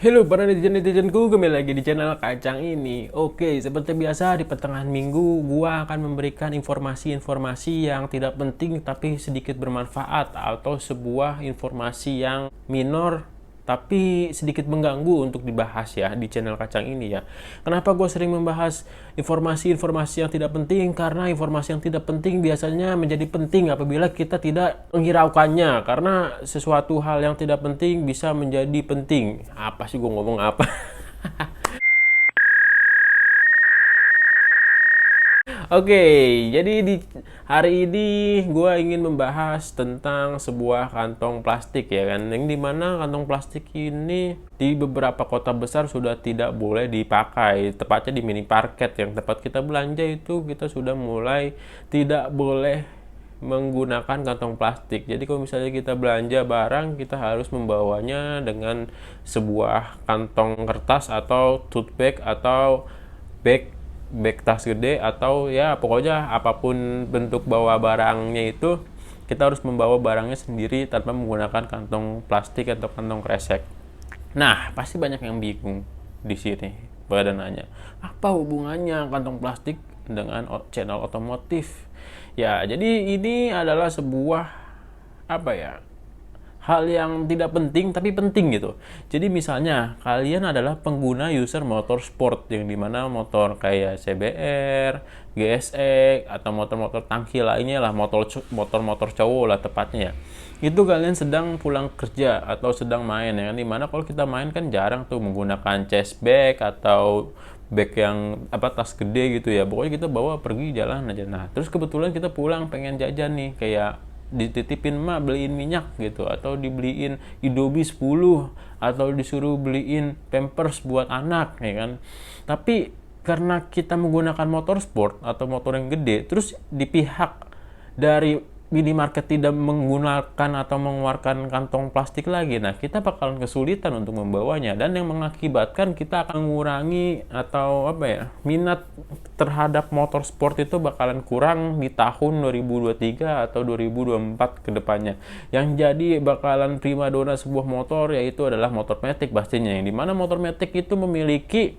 Halo para netizen-netizenku, kembali lagi di channel Kacang ini. Oke, seperti biasa di pertengahan minggu gua akan memberikan informasi-informasi yang tidak penting tapi sedikit bermanfaat, atau sebuah informasi yang minor tapi sedikit mengganggu untuk dibahas ya di channel Kacang ini ya. Kenapa gue sering membahas informasi-informasi yang tidak penting? Karena informasi yang tidak penting biasanya menjadi penting apabila kita tidak menghiraukannya. Karena sesuatu hal yang tidak penting bisa menjadi penting. Apa sih gue ngomong apa? Oke, jadi di hari ini gue ingin membahas tentang sebuah kantong plastik ya kan, yang dimana kantong plastik ini di beberapa kota besar sudah tidak boleh dipakai, tepatnya di minimarket yang tempat kita belanja itu kita sudah mulai tidak boleh menggunakan kantong plastik. Jadi kalau misalnya kita belanja barang, kita harus membawanya dengan sebuah kantong kertas atau tote bag atau bag tas gede, atau ya pokoknya apapun bentuk bawa barangnya itu kita harus membawa barangnya sendiri tanpa menggunakan kantong plastik atau kantong kresek. Nah, pasti banyak yang bingung di sini pada nanya, apa hubungannya kantong plastik dengan channel otomotif? Ya, jadi ini adalah sebuah apa ya, hal yang tidak penting tapi penting gitu. Jadi misalnya kalian adalah pengguna user motor sport, yang dimana motor kayak CBR, GSX, atau motor-motor tangki lainnya lah, motor-motor cowok lah tepatnya ya. Itu kalian sedang pulang kerja atau sedang main ya kan, dimana kalau kita main kan jarang tuh menggunakan chest bag atau bag yang tas gede gitu ya. Pokoknya kita bawa pergi jalan aja. Nah, terus kebetulan kita pulang pengen jajan nih, kayak dititipin emak beliin minyak gitu, atau dibeliin Indomie 10, atau disuruh beliin Pampers buat anak ya kan. Tapi karena kita menggunakan motor sport atau motor yang gede, terus di pihak dari minimarket tidak menggunakan atau mengeluarkan kantong plastik lagi, nah kita bakalan kesulitan untuk membawanya, dan yang mengakibatkan kita akan mengurangi atau minat terhadap motor sport itu bakalan kurang di tahun 2023 atau 2024 ke depannya. Yang jadi bakalan primadona sebuah motor yaitu adalah motor matic pastinya, yang dimana motor matic itu memiliki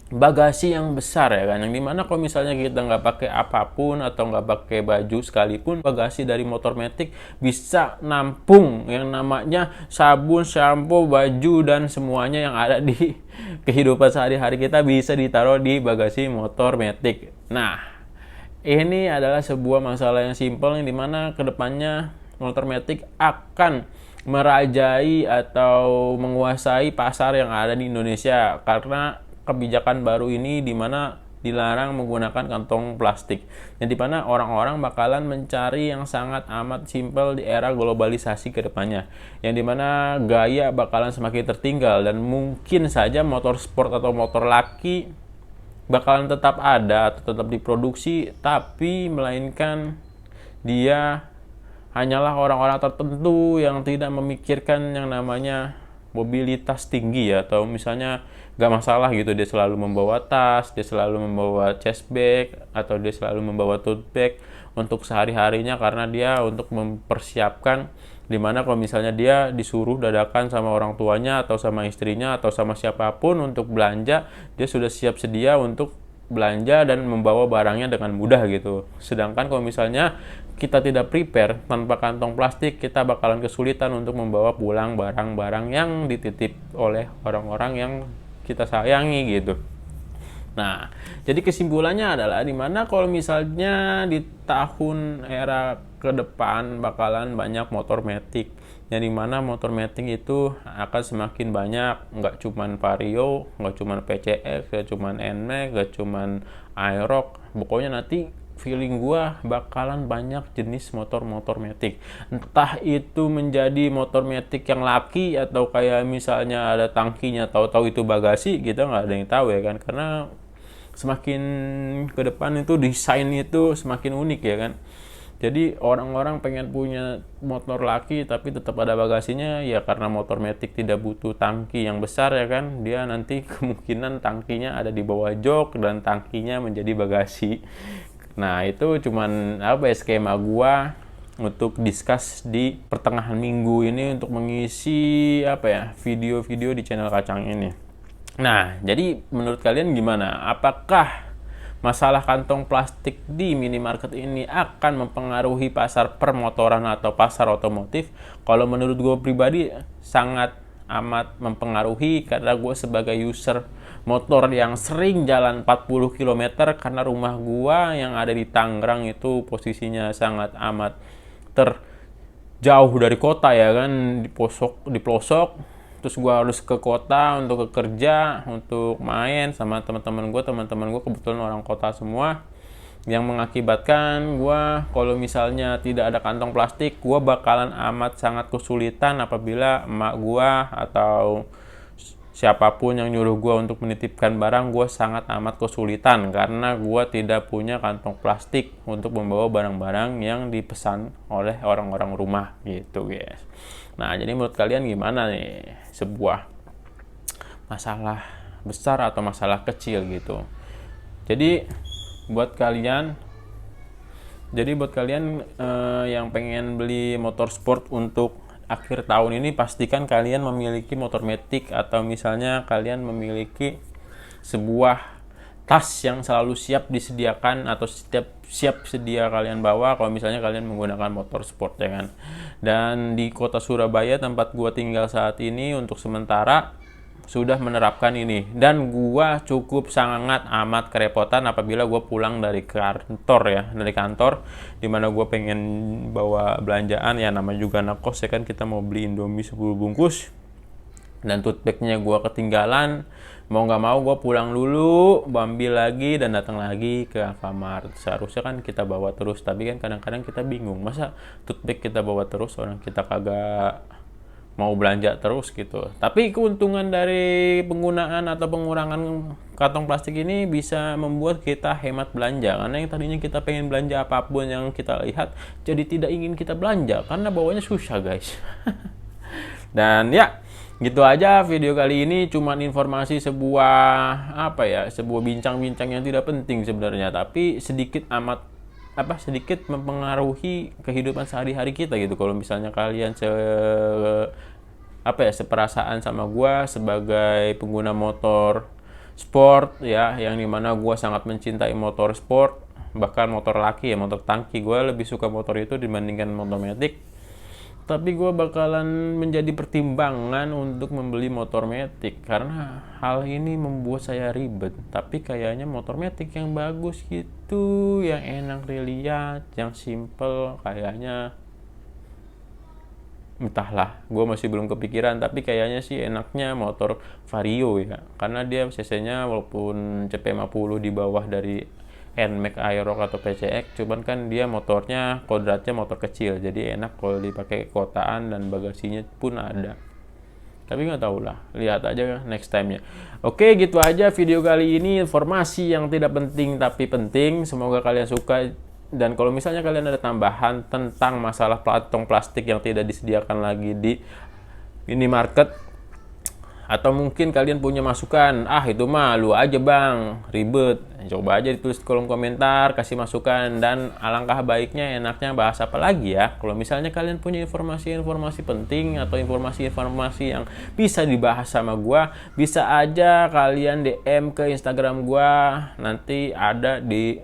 bagasi yang besar ya kan, yang dimana kalau misalnya kita nggak pakai apapun atau nggak pakai baju sekalipun, bagasi dari motor matic bisa nampung yang namanya sabun, shampoo, baju, dan semuanya yang ada di kehidupan sehari-hari kita bisa ditaruh di bagasi motor matic. Nah, ini adalah sebuah masalah yang simpel, yang dimana kedepannya motor matic akan merajai atau menguasai pasar yang ada di Indonesia karena kebijakan baru ini, di mana dilarang menggunakan kantong plastik, yang dimana orang-orang bakalan mencari yang sangat amat simpel di era globalisasi ke depannya, yang dimana gaya bakalan semakin tertinggal, dan mungkin saja motor sport atau motor laki bakalan tetap ada atau tetap diproduksi, tapi melainkan dia hanyalah orang-orang tertentu yang tidak memikirkan yang namanya mobilitas tinggi ya, atau misalnya gak masalah gitu dia selalu membawa tas, dia selalu membawa chest bag, atau dia selalu membawa tote bag untuk sehari-harinya, karena dia untuk mempersiapkan, dimana kalau misalnya dia disuruh dadakan sama orang tuanya atau sama istrinya atau sama siapapun untuk belanja, dia sudah siap sedia untuk belanja dan membawa barangnya dengan mudah gitu. Sedangkan kalau misalnya kita tidak prepare tanpa kantong plastik, kita bakalan kesulitan untuk membawa pulang barang-barang yang dititip oleh orang-orang yang kita sayangi gitu. Nah, jadi kesimpulannya adalah dimana kalau misalnya di tahun era ke depan bakalan banyak motor matic, yang dimana motor matic itu akan semakin banyak, nggak cuman Vario, nggak cuman PCX, nggak cuman NMAX, nggak cuman Aerox, pokoknya nanti feeling gua bakalan banyak jenis motor-motor matic. Entah itu menjadi motor matic yang laki, atau kayak misalnya ada tangkinya tahu-tahu itu bagasi, kita nggak ada yang tahu ya kan, karena semakin ke depan itu desain itu semakin unik ya kan. Jadi orang-orang pengen punya motor laki tapi tetap ada bagasinya ya, karena motor matic tidak butuh tangki yang besar ya kan. Dia nanti kemungkinan tangkinya ada di bawah jok dan tangkinya menjadi bagasi. Nah, itu cuman skema gua untuk discuss di pertengahan minggu ini untuk mengisi video-video di channel Kacang ini. Nah, jadi menurut kalian gimana? Apakah masalah kantong plastik di minimarket ini akan mempengaruhi pasar permotoran atau pasar otomotif? Kalau menurut gue pribadi sangat amat mempengaruhi, karena gue sebagai user motor yang sering jalan 40 km karena rumah gue yang ada di Tangerang itu posisinya sangat amat terjauh dari kota ya kan, di pelosok. Terus gue harus ke kota untuk kerja, untuk main sama teman-teman gue kebetulan orang kota semua, yang mengakibatkan gue kalau misalnya tidak ada kantong plastik, gue bakalan amat sangat kesulitan apabila emak gue atau siapapun yang nyuruh gue untuk menitipkan barang, gue sangat amat kesulitan karena gue tidak punya kantong plastik untuk membawa barang-barang yang dipesan oleh orang-orang rumah gitu guys. Nah, jadi menurut kalian gimana nih, sebuah masalah besar atau masalah kecil gitu? Jadi buat kalian yang pengen beli motor sport untuk akhir tahun ini, pastikan kalian memiliki motor matic atau misalnya kalian memiliki sebuah tas yang selalu siap disediakan atau siap sedia kalian bawa kalau misalnya kalian menggunakan motor sport ya kan. Dan di kota Surabaya tempat gua tinggal saat ini untuk sementara sudah menerapkan ini, dan gua cukup sangat amat kerepotan apabila gua pulang dari kantor dimana gua pengen bawa belanjaan, ya namanya juga anak kos ya kan, kita mau beli Indomie 10 bungkus dan tote bagnya gua ketinggalan. Mau nggak mau gue pulang dulu, ambil lagi dan datang lagi ke Alfamart. Seharusnya kan kita bawa terus, tapi kan kadang-kadang kita bingung, masa tote bag kita bawa terus, orang kita kagak mau belanja terus gitu. Tapi keuntungan dari penggunaan atau pengurangan kantong plastik ini bisa membuat kita hemat belanja, karena yang tadinya kita pengen belanja apapun yang kita lihat jadi tidak ingin kita belanja karena bawanya susah guys. Dan ya gitu aja video kali ini, cuman informasi sebuah bincang-bincang yang tidak penting sebenarnya, tapi sedikit mempengaruhi kehidupan sehari-hari kita gitu. Kalau misalnya kalian seperasaan sama gua sebagai pengguna motor sport ya, yang dimana gua sangat mencintai motor sport, bahkan motor laki ya, motor tangki. Gua lebih suka motor itu dibandingkan motor matic. Tapi gue bakalan menjadi pertimbangan untuk membeli motor matic karena hal ini membuat saya ribet. Tapi kayaknya motor matic yang bagus gitu, yang enak dilihat, yang simple, kayaknya entahlah, gue masih belum kepikiran. Tapi kayaknya sih enaknya motor Vario ya, karena dia cc-nya walaupun CP50 di bawah dari NMAX Aerox atau PCX, cuman kan dia motornya kodratnya motor kecil, jadi enak kalau dipakai kotaan dan bagasinya pun ada. Tapi nggak tahu lah, lihat aja next time-nya. Oke, gitu aja video kali ini, informasi yang tidak penting tapi penting. Semoga kalian suka, dan kalau misalnya kalian ada tambahan tentang masalah kantong plastik yang tidak disediakan lagi di minimarket, atau mungkin kalian punya masukan, itu mah lu aja bang, ribet, coba aja ditulis di kolom komentar, kasih masukan. Dan alangkah baiknya enaknya bahas apa lagi ya, kalau misalnya kalian punya informasi-informasi penting atau informasi-informasi yang bisa dibahas sama gua, bisa aja kalian DM ke Instagram gua, nanti ada di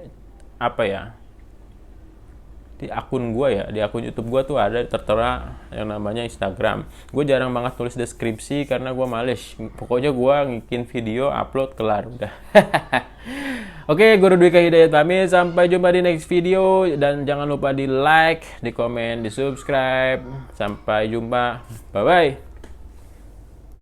di akun gue ya, di akun YouTube gue tuh ada tertera yang namanya Instagram. Gue jarang banget tulis deskripsi karena gue males. Pokoknya gue bikin video, upload, kelar udah. Oke, Guru Dwi Hidayat pamit. Sampai jumpa di next video, dan jangan lupa di like, di komen, di subscribe. Sampai jumpa, bye bye.